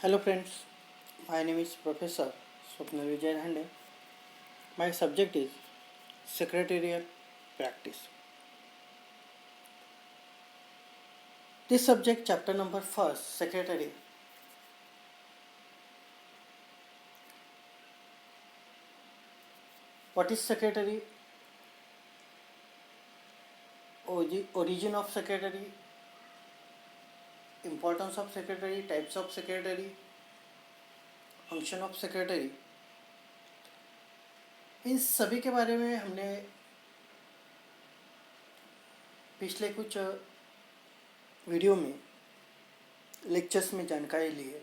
Hello friends, my name is Professor Swapnil Vijay Hande. My subject is Secretarial Practice. This subject chapter number first, Secretary. What is Secretary? Origin of Secretary, importance of Secretary, types of Secretary, function of Secretary. इन सभी के बारे में हमने पिछले कुछ video में lectures में जानकारी ली है.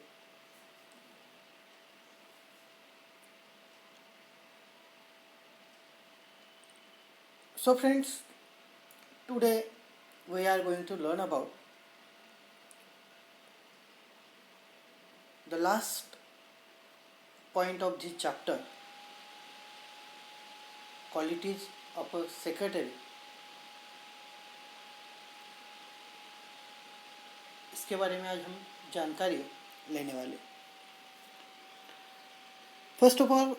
So friends, today we are going to learn about the last point of this chapter, qualities of a secretary. इसके बारे में आज हम जानकारी लेने वाले. First of all,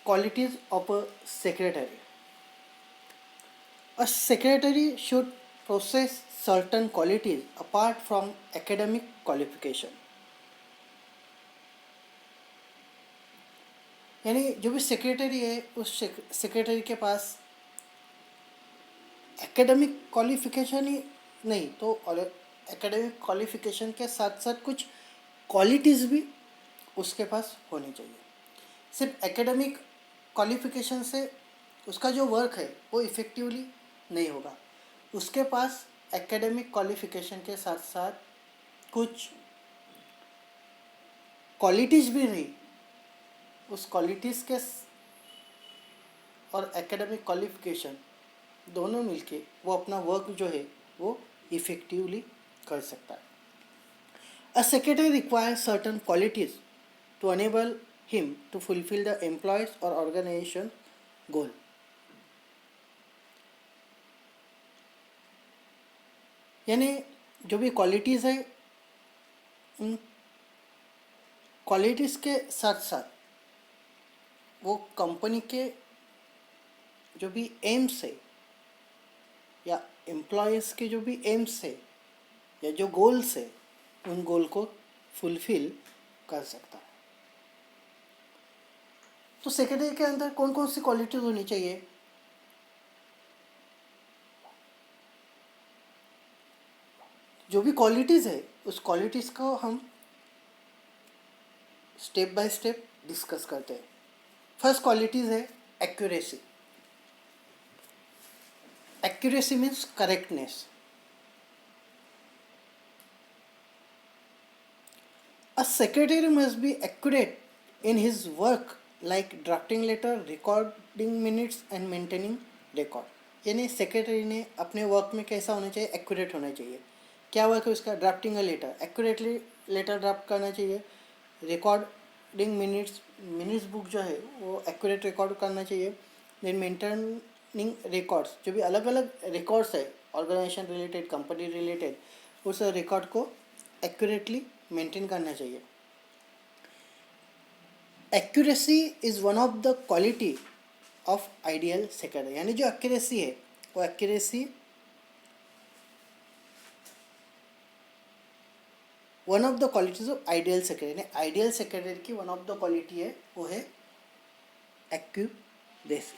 qualities of a secretary. A secretary should possess certain qualities apart from academic qualification. यानी जो भी सेक्रेटरी है उस सेक्रेटरी के पास एकेडमिक क्वालिफिकेशन ही नहीं तो एकेडमिक क्वालिफिकेशन के साथ साथ कुछ क्वालिटीज़ भी उसके पास होनी चाहिए. सिर्फ एकेडमिक क्वालिफिकेशन से उसका जो वर्क है वो इफ़ेक्टिवली नहीं होगा. उसके पास एकेडमिक क्वालिफिकेशन के साथ साथ कुछ क्वालिटीज़ भी रही. उस क्वालिटीज़ के और एकेडमिक क्वालिफिकेशन दोनों मिलके वो अपना वर्क जो है वो इफ़ेक्टिवली कर सकता है. A secretary requires certain qualities to enable him to fulfil the employers और ऑर्गेनाइजेशन गोल. यानी जो भी क्वालिटीज़ है उन क्वालिटीज़ के साथ साथ वो कंपनी के जो भी एम्स है या एम्प्लॉयज़ के जो भी एम्स है या जो गोल्स है उन गोल को फुलफिल कर सकता है. तो सेक्रेटरी के अंदर कौन कौन सी क्वालिटीज़ होनी चाहिए? जो भी क्वालिटीज़ है उस क्वालिटीज़ को हम स्टेप बाय स्टेप डिस्कस करते हैं. फर्स्ट क्वालिटीज़ है accuracy. Accuracy means correctness. A secretary must be accurate in his work like drafting letter, recording minutes and maintaining record. यानी सेक्रेटरी ने अपने वर्क में कैसा होना चाहिए? एक्यूरेट होना चाहिए. क्या वर्क है उसका? Drafting a letter, accurately letter draft करना चाहिए. रिकॉर्डिंग मिनट्स बुक जो है वो एक्यूरेट रिकॉर्ड करना चाहिए. देन मेंटेनिंग रिकॉर्ड्स, जो भी अलग अलग रिकॉर्ड्स है ऑर्गेनाइजेशन रिलेटेड, कंपनी रिलेटेड, उस रिकॉर्ड को एक्यूरेटली मेंटेन करना चाहिए. Accuracy is one of the quality of ideal secretary. यानी जो एक्यूरेसी है वो accuracy one of the qualities of ideal secretary. Ideal secretary की वन ऑफ द क्वालिटी है वो है एक्यूरेसी.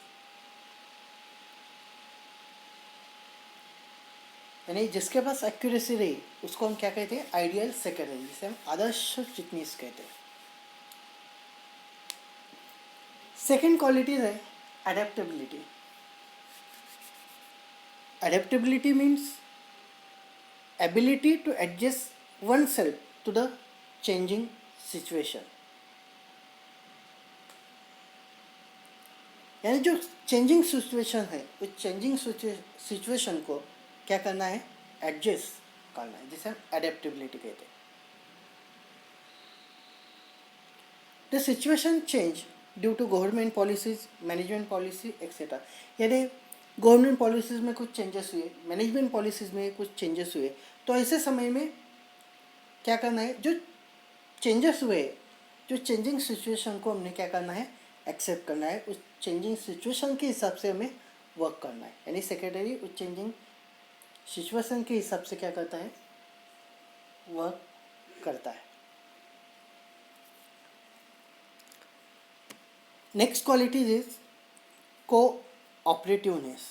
यानी जिसके पास एक्यूरेसी रही उसको हम क्या कहते हैं? आइडियल सेक्रेटरी, जिसे हम आदर्श चिटनीस कहते हैं. सेकेंड क्वालिटी है adaptability. Adaptability means ability to adjust oneself to the changing situation. यानी जो चेंजिंग सिचुएशन है उस चेंजिंग सिचुएशन को क्या करना है? एडजस्ट करना है, जिसे हम एडेप्टेबिलिटी कहते हैं. The situation change due to government policies, management policy etcetera. यानी गवर्नमेंट पॉलिसीज़ में कुछ चेंजेस हुए, मैनेजमेंट पॉलिसीज़ में कुछ चेंजेस हुए, तो ऐसे समय में क्या करना है? जो चेंजेस हुए, जो चेंजिंग सिचुएशन को हमने क्या करना है, एक्सेप्ट करना है, उस चेंजिंग सिचुएशन के हिसाब से हमें वर्क करना है। यानी सेक्रेटरी उस चेंजिंग सिचुएशन के हिसाब से क्या करता है, वर्क करता है। Next qualities is cooperativeness.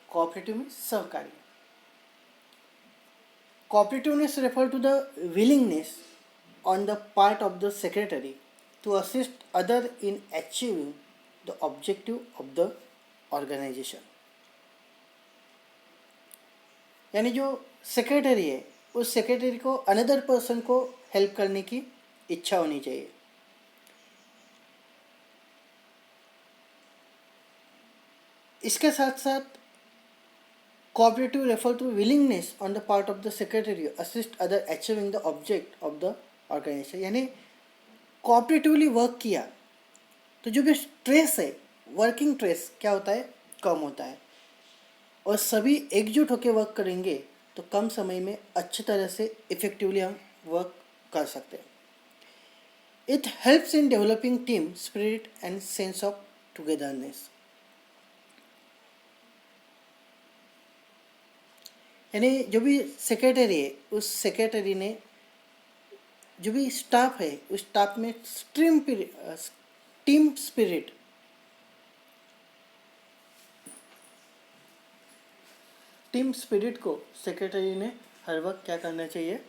Cooperative means सहकारी। Cooperativeness refer to the willingness on the part of the secretary to assist other in achieving the objective of the organization। यानी जो सेक्रेटरी है उस सेक्रेटरी को अनदर पर्सन को help करने की इच्छा होनी चाहिए। इसके साथ साथ cooperative refer to willingness on the part of the secretary to assist other achieving the object of the organization। यानी cooperatively वर्क किया तो जो भी स्ट्रेस है, वर्किंग स्ट्रेस क्या होता है, कम होता है, और सभी एकजुट होकर वर्क करेंगे तो कम समय में अच्छी तरह से इफेक्टिवली हम वर्क कर सकते हैं। It helps in developing team spirit and sense of togetherness. यानी जो भी सेक्रेटरी है उस सेक्रेटरी ने जो भी स्टाफ है उस स्टाफ में टीम स्पिरिट, टीम स्पिरिट को सेक्रेटरी ने हर वक्त क्या करना चाहिए,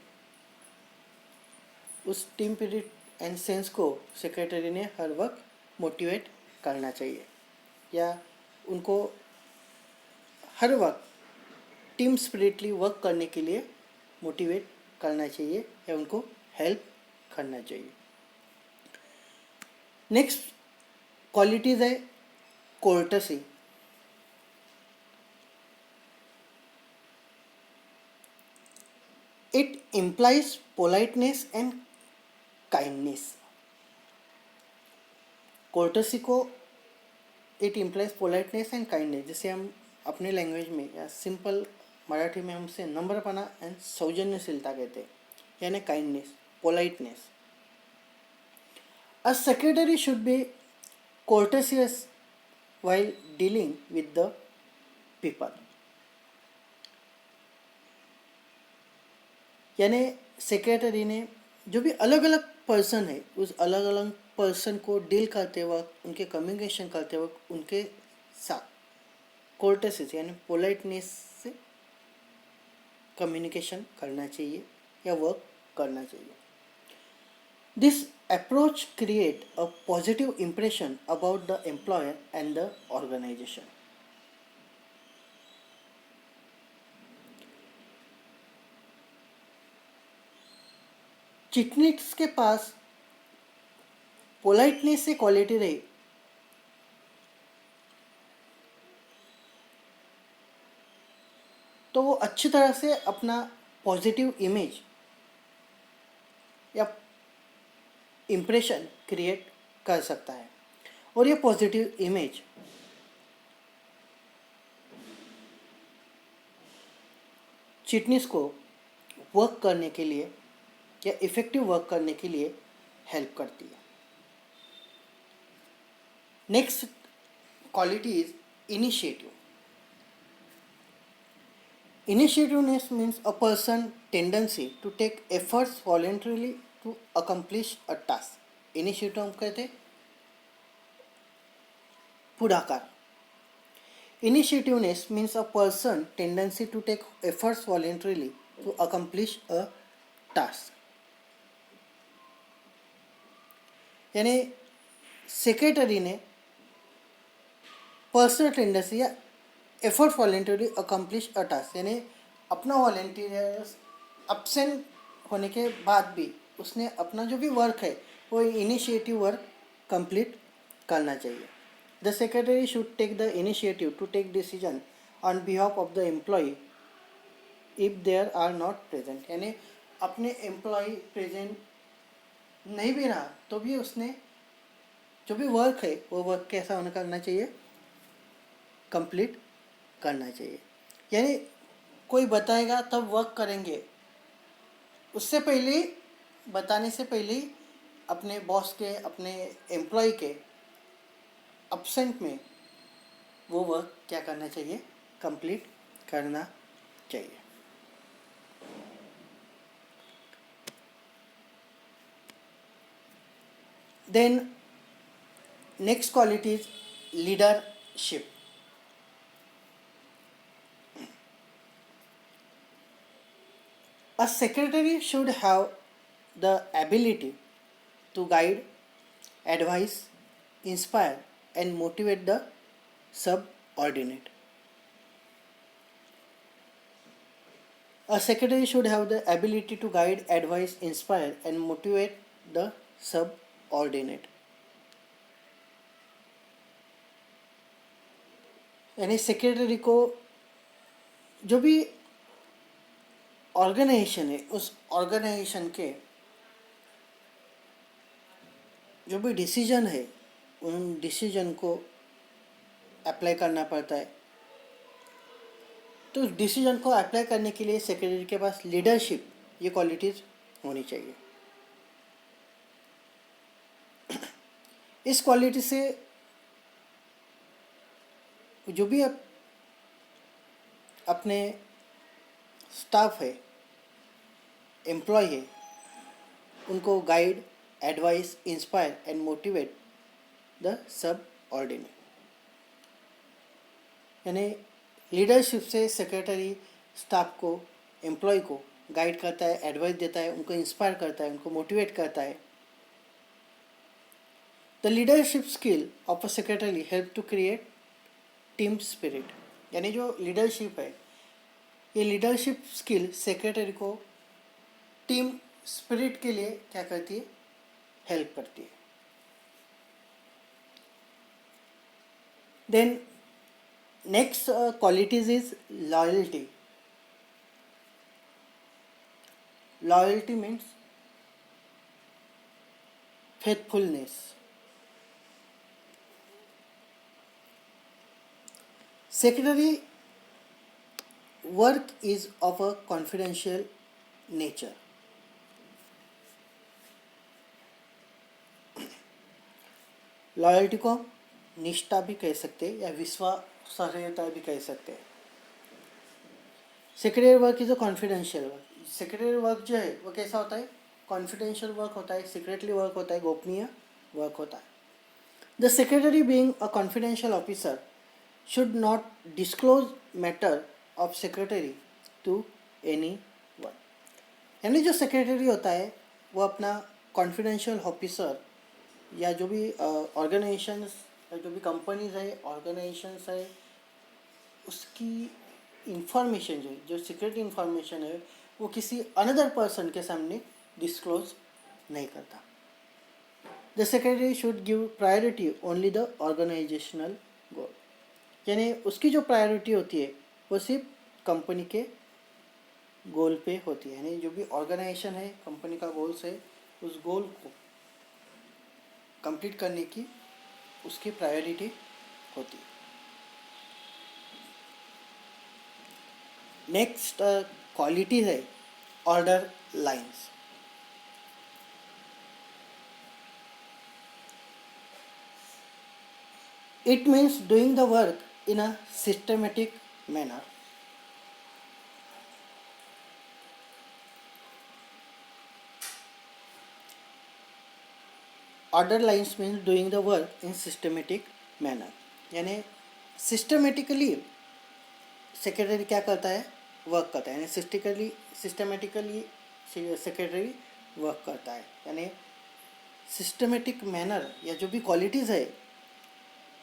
उस टीम स्पिरिट एंड सेंस को सेक्रेटरी ने हर वक्त मोटिवेट करना चाहिए, या उनको हर वक्त टीम स्पिरिटली वर्क करने के लिए मोटिवेट करना चाहिए या उनको हेल्प करना चाहिए। नेक्स्ट क्वालिटीज है courtesy. It implies politeness and kindness. Courtesy को it implies politeness and kindness, जैसे हम अपने लैंग्वेज में या सिंपल मराठी में हमसे नम्रपना एंड सौजन्यशीलता कहते हैं, यानी kindness, politeness. A secretary should be courteous while dealing with the people। यानी सेक्रेटरी ने जो भी अलग अलग पर्सन है उस अलग अलग पर्सन को डील करते वक्त, उनके कम्युनिकेशन करते वक्त उनके साथ कोर्टेसिस यानी पोलाइटनेस से कम्युनिकेशन करना चाहिए या वर्क करना चाहिए। This approach create a positive impression about the employer and the organisation. चिटनीस के पास पोलाइटनेस से क्वालिटी रही तो वो अच्छी तरह से अपना पॉजिटिव इमेज या इम्प्रेशन क्रिएट कर सकता है, और ये पॉजिटिव इमेज चिटनीस को वर्क करने के लिए या इफ़ेक्टिव वर्क करने के लिए हेल्प करती है। Next quality is initiative. Initiativeness means a person's tendency to take efforts voluntarily to accomplish a task। Initiative हम कहते हैं पुढाकार। Initiativeness means a person's tendency to take efforts voluntarily to accomplish a task। यानी secretary ने personal tendency या effort voluntary accomplish अ task, यानी अपना volunteers absent होने के बाद भी उसने अपना जो भी वर्क है वो इनिशिएटिव वर्क कंप्लीट करना चाहिए। The secretary should take the initiative to take decision on behalf of the employ if there are not present. यानी अपने एम्प्लॉय प्रेजेंट नहीं भी रहा तो भी उसने जो भी वर्क है वो वर्क कैसा होना करना चाहिए, कंप्लीट करना चाहिए। यानी कोई बताएगा तब वर्क करेंगे, उससे पहले, बताने से पहले अपने बॉस के, अपने एम्प्लॉय के अब्सेंट में वो वर्क क्या करना चाहिए, कंप्लीट करना चाहिए. Then next quality is leadership. A secretary should have the ability to guide, advise, inspire, and motivate the subordinate. A secretary should have the ability to guide, advise, inspire, and motivate the subordinate. यानी secretary को जो भी organisation है, उस organisation के जो भी decision है, उन डिसीजन को अप्लाई करना पड़ता है. तो उस डिसीजन को अप्लाई करने के लिए सेक्रेटरी के पास लीडरशिप, ये क्वालिटीज़ होनी चाहिए. इस क्वालिटी से जो भी अपने स्टाफ है, एम्प्लॉय है, उनको guide, advice, inspire and motivate the sub ordinate. यानी लीडरशिप से सेक्रेटरी स्टाफ को, एम्प्लॉय को गाइड करता है, एडवाइस देता है, उनको इंस्पायर करता है, उनको मोटिवेट करता है. The leadership skill of a secretary help to create team spirit. यानी जो लीडरशिप है, ये लीडरशिप स्किल सेक्रेटरी को टीम स्पिरिट के लिए क्या करती है, हेल्प करती है. Then next qualities is loyalty. Loyalty means faithfulness. Secretary work is of a confidential nature. Loyalty को निष्ठा भी कह सकते हैं या विश्वासार्हता भी कह सकते हैं. Secretary work is a confidential work. Secretary work जो है वो कैसा होता है, कॉन्फिडेंशियल वर्क होता है, सीक्रेटली वर्क होता है, गोपनीय वर्क होता है. The secretary being a confidential officer should not disclose matter of secretary to anyone. यानी जो सेक्रेटरी होता है वो अपना कॉन्फिडेंशियल ऑफिसर या जो भी ऑर्गेनाइजेशंस या जो भी कंपनीज है, ऑर्गेनाइजेशंस है, उसकी इंफॉर्मेशन जो सीक्रेट इंफॉर्मेशन है वो किसी अनदर पर्सन के सामने डिस्क्लोज नहीं करता. The secretary should give priority only the organisational goal. यानी उसकी जो प्रायोरिटी होती है वो सिर्फ कंपनी के गोल पे होती है. यानी जो भी ऑर्गेनाइजेशन है, कंपनी का गोल्स है, उस गोल को कंप्लीट करने की उसकी प्रायोरिटी होती है. नेक्स्ट क्वालिटी है order lines. It means doing the work in a systematic manner. Order lines means doing the work in systematic manner. यानी सिस्टमेटिकली सेक्रेटरी क्या करता है, वर्क करता है. यानी सिस्टमेटिकली सेक्रेटरी वर्क करता है. यानी सिस्टमेटिक मैनर या जो भी क्वालिटीज़ है,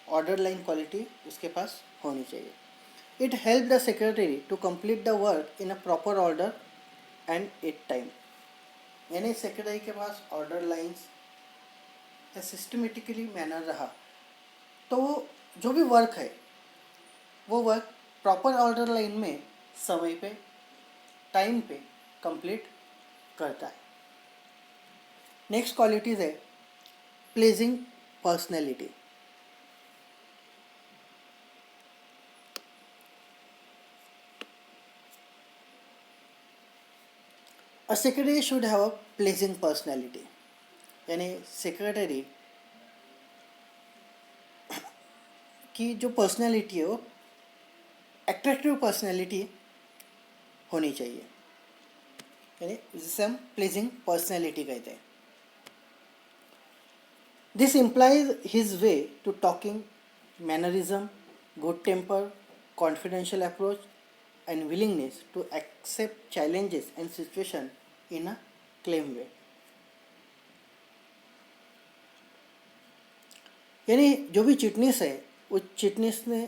ऑर्डर लाइन क्वालिटी उसके पास होनी चाहिए. It help the secretary to complete the work in a proper order and at time. यानी सेक्रेटरी के पास ऑर्डर लाइन्स या सिस्टमेटिकली मैनर रहा तो वो जो भी वर्क है वो वर्क प्रॉपर ऑर्डर लाइन में समय पे, टाइम पे कंप्लीट करता है. नेक्स्ट क्वालिटीज है pleasing personality. A a secretary should have a pledging personality, यानी सेक्रेटरी की जो पर्सनैलिटी है वो अट्रैक्टिव पर्सनैलिटी होनी चाहिए, यानी जिसे हम प्लेजिंग पर्सनैलिटी कहते हैं. This implies his way to talking, mannerism, good temper, confidential approach, and willingness to accept challenges and situation in a calm way. यानी जो भी चिटनीस है वो चिटनीस ने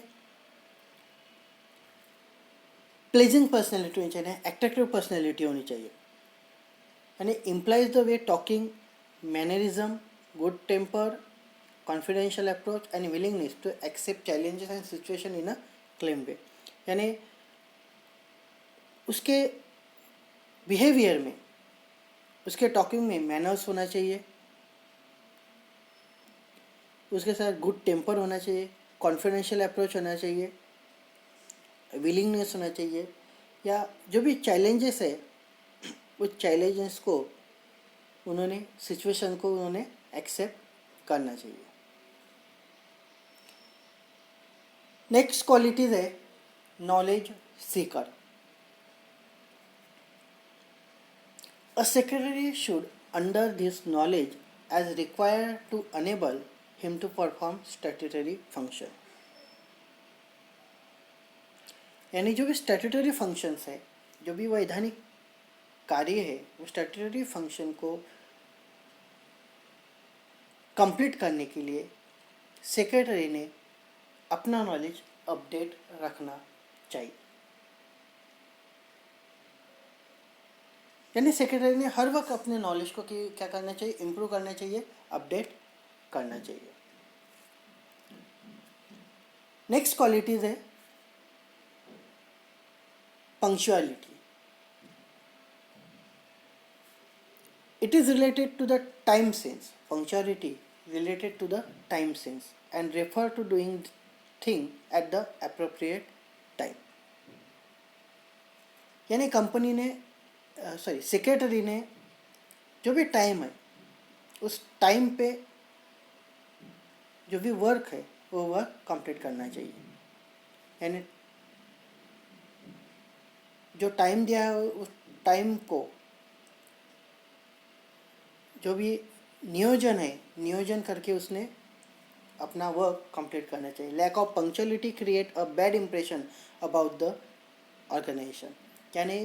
प्लेजिंग पर्सनैलिटी होनी चाहिए, एट्रैक्टिव पर्सनैलिटी होनी चाहिए, यानी implies the way talking, mannerism, good temper, confidential approach and willingness to accept challenges and situation in a calm way, यानी उसके बिहेवियर में, उसके टॉकिंग में मैनर्स होना चाहिए, उसके साथ गुड टेम्पर होना चाहिए, कॉन्फिडेंशियल अप्रोच होना चाहिए, विलिंगनेस होना चाहिए, या जो भी चैलेंजेस है उस चैलेंजेस को उन्होंने सिचुएशन को उन्होंने एक्सेप्ट करना चाहिए. नेक्स्ट क्वालिटीज है knowledge seeker. A secretary should under this knowledge as required to enable him to perform statutory function, यानी जो भी स्टैट्यूटरी फंक्शंस है, जो भी वैधानिक कार्य है, वो स्टैट्यूटरी फंक्शन को कंप्लीट करने के लिए सेक्रेटरी ने अपना नॉलेज अपडेट रखना चाहिए, यानी सेक्रेटरी ने हर वक्त अपने नॉलेज को क्या करना चाहिए, इम्प्रूव करना चाहिए, अपडेट करना चाहिए. नेक्स्ट क्वालिटीज है punctuality. It is related to the time sense. Punctuality related to the time sense and refer to doing thing at the appropriate time. यानी कंपनी ने सेक्रेटरी ने जो भी टाइम है उस टाइम पे जो भी वर्क है वो वर्क कंप्लीट करना चाहिए, यानी जो टाइम दिया है उस टाइम को जो भी नियोजन है, नियोजन करके उसने अपना वर्क कंप्लीट करना चाहिए. Lack of punctuality create a bad impression about the organisation, यानी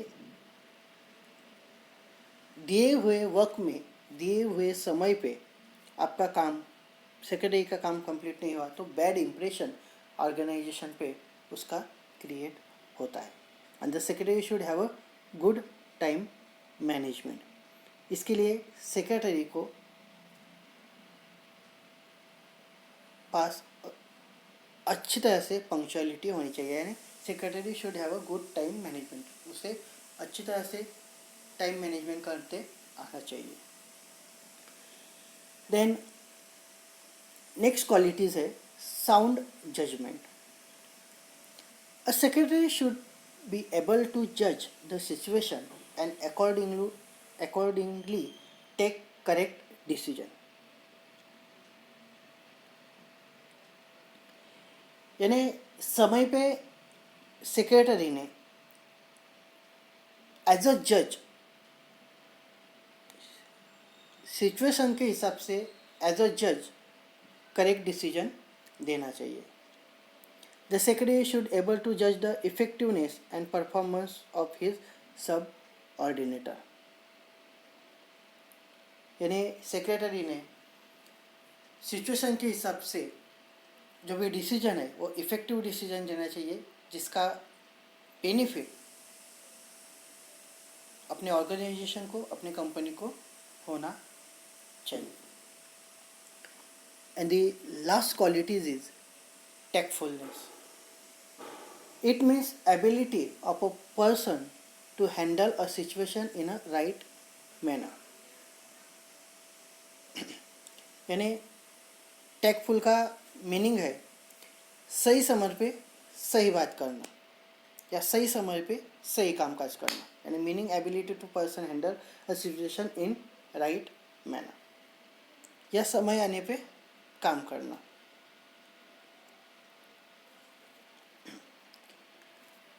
दिए हुए वर्क में, दिए हुए समय पे आपका काम, सेक्रेटरी का काम कंप्लीट नहीं हुआ तो बैड इंप्रेशन ऑर्गेनाइजेशन पे उसका क्रिएट होता है. And the secretary should have a good time management. इसके लिए सेक्रेटरी को पास अच्छी तरह से पंक्चुअलिटी होनी चाहिए, यानी secretary should have a good time management, उसे अच्छी तरह से टाइम मैनेजमेंट करते आना चाहिए. देन नेक्स्ट क्वालिटीज है sound judgement. A secretary should be able to जज the situation and accordingly take correct decision. यानी समय पे सेक्रेटरी ने एज अ जज सिचुएशन के हिसाब से एज अ जज करेक्ट डिसीजन देना चाहिए. The secretary should able to जज the effectiveness and performance of his subordinate, यानी सेक्रेटरी ने सिचुएशन के हिसाब से जो भी डिसीजन है वो इफ़ेक्टिव डिसीजन देना चाहिए, जिसका बेनिफिट अपने ऑर्गेनाइजेशन को, अपने कंपनी को होना चाहिए. And the last qualities is tactfulness. It means ability of a person to handle a situation in a right manner. यानी टैक्टफुल का मीनिंग है सही समय पे सही बात करना या सही समय पे सही कामकाज करना, यानी meaning ability to person handle a situation in right manner, या समय आने पे काम करना।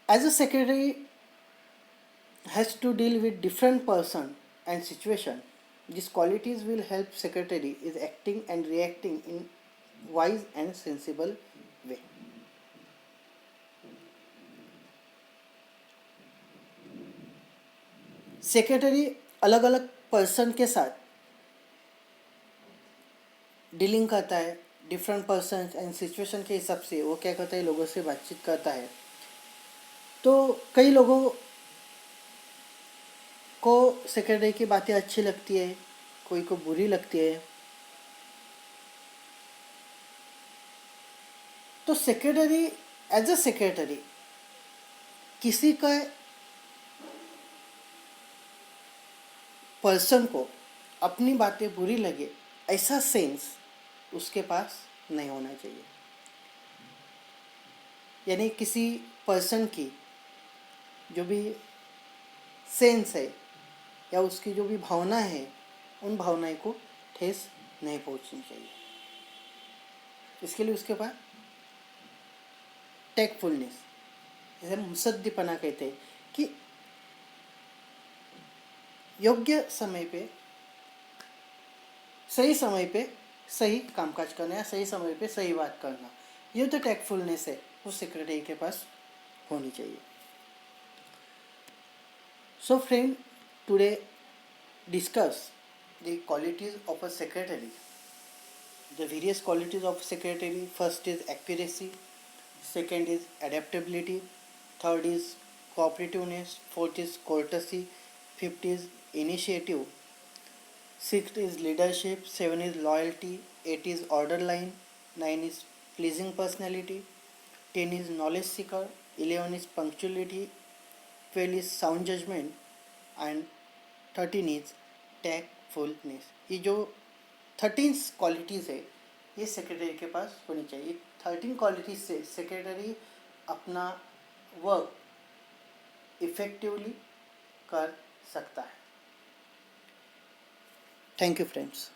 As a secretary has to deal with different person and situation. These qualities will help secretary is acting and reacting in wise and sensible way. Secretary अलग अलग person के साथ डीलिंग करता है, डिफरेंट पर्सन एंड सिचुएशन के हिसाब से वो क्या करता है, लोगों से बातचीत करता है। तो कई लोगों को सेक्रेटरी की बातें अच्छी लगती है, कोई को बुरी लगती है। तो सेक्रेटरी एज अ सेक्रेटरी किसी का पर्सन को अपनी बातें बुरी लगे ऐसा सेंस उसके पास नहीं होना चाहिए। यानी किसी पर्सन की जो भी सेंस है या उसकी जो भी भावना है, उन भावनाएं को ठेस नहीं पहुंचनी चाहिए। इसके लिए उसके पास टेकफुलनेस, जैसे मुसद्दीपना कहते हैं, कि योग्य समय पे सही कामकाज करना या सही समय पे सही बात करना, ये तो टेकफुलनेस है, उस सेक्रेटरी के पास होनी चाहिए। So friend, today discuss the qualities of a secretary. The various qualities of secretary: first is accuracy, second is adaptability, third is cooperativeness, fourth is courtesy, fifth is initiative, sixth is leadership, seven is loyalty, eight is order line, nine is pleasing personality, 10 is knowledge seeker, 11 is punctuality, 12 is sound judgment, and 13 is tactfulness. ये जो 13 qualities है, ये secretary के पास होनी चाहिए। 13 qualities से secretary अपना work effectively कर सकता है। Thank you friends.